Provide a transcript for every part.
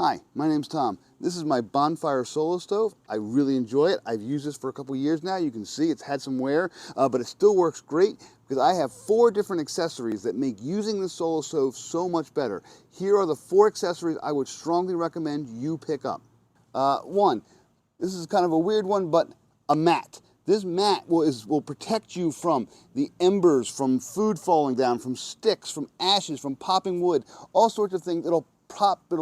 Hi, my name's Tom. This is my Bonfire Solo Stove. I really enjoy it. I've used this for a couple years now. You can see it's had some wear, but it still works great because I have 4 different accessories that make using the Solo Stove so much better. Here are the 4 accessories I would strongly recommend you pick up. One, this is kind of a weird one, but a mat. This mat will protect you from the embers, from food falling down, from sticks, from ashes, from popping wood, all sorts of things. It'll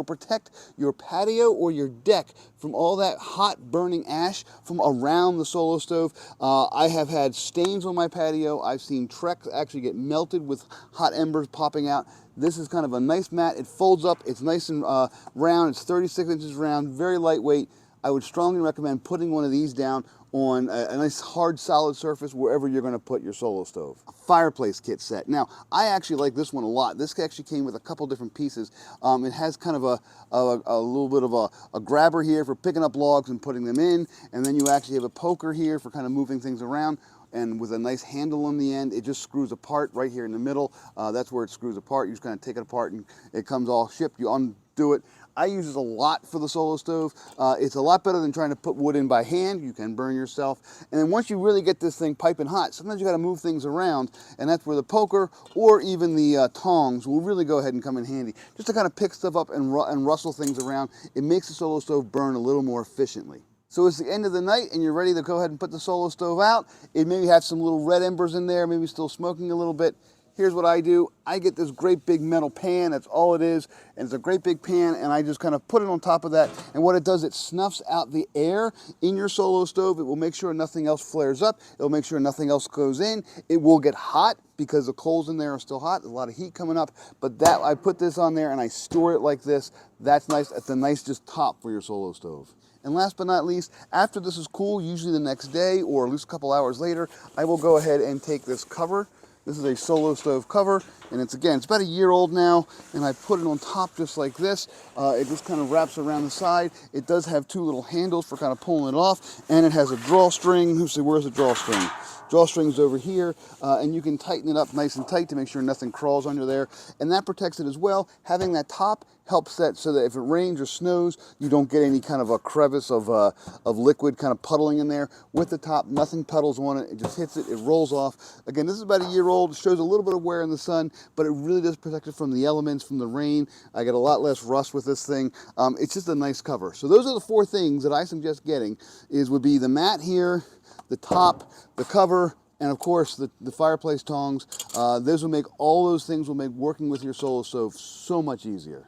protect your patio or your deck from all that hot burning ash from around the Solo Stove. I have had stains on my patio. I've seen Trex actually get melted with hot embers popping out. This is kind of a nice mat. It folds up. It's nice and round. It's 36 inches round, very lightweight. I would strongly recommend putting one of these down on a nice hard solid surface wherever you're going to put your Solo Stove. A fireplace kit set. Now, I actually like this one a lot. This actually came with a couple different pieces. It has kind of a little bit of a grabber here for picking up logs and putting them in, and then you actually have a poker here for kind of moving things around. And with a nice handle on the end, it just screws apart right here in the middle. That's where it screws apart. You just kind of take it apart and it comes all shipped. You undo it. I use this a lot for the Solo Stove. It's a lot better than trying to put wood in by hand. You can burn yourself. And then once you really get this thing piping hot, sometimes you got to move things around, and that's where the poker or even the tongs will really go ahead and come in handy. Just to kind of pick stuff up and rustle things around. It makes the Solo Stove burn a little more efficiently. So it's the end of the night and you're ready to go ahead and put the Solo Stove out. It maybe has some little red embers in there, maybe still smoking a little bit. Here's what I do. I get this great big metal pan, that's all it is, and it's a great big pan, and I just kind of put it on top of that, and what it does, it snuffs out the air in your Solo Stove. It will make sure nothing else flares up. It'll make sure nothing else goes in. It will get hot because the coals in there are still hot. There's a lot of heat coming up, but that I put this on there and I store it like this. That's nice. That's a nice just top for your Solo Stove. And last but not least, after this is cool, usually the next day or at least a couple hours later, I will go ahead and take this cover. This is a Solo Stove cover, and it's about a year old now, and I put it on top just like this. It just kind of wraps around the side. It does have 2 little handles for kind of pulling it off, and it has a drawstring. Where's the drawstring? Drawstring's over here, and you can tighten it up nice and tight to make sure nothing crawls under there, and that protects it as well. Having that top helps that so that if it rains or snows, you don't get any kind of a crevice of liquid kind of puddling in there. With the top, nothing puddles on it. It just hits it, it rolls off. Again, this is about a year old. It shows a little bit of wear in the sun, but it really does protect it from the elements, from the rain. I get a lot less rust with this thing. It's just a nice cover. So those are the 4 things that I suggest getting. Would be the mat here, the top, the cover, and of course the fireplace tongs. All those things will make working with your Solo Stove so much easier.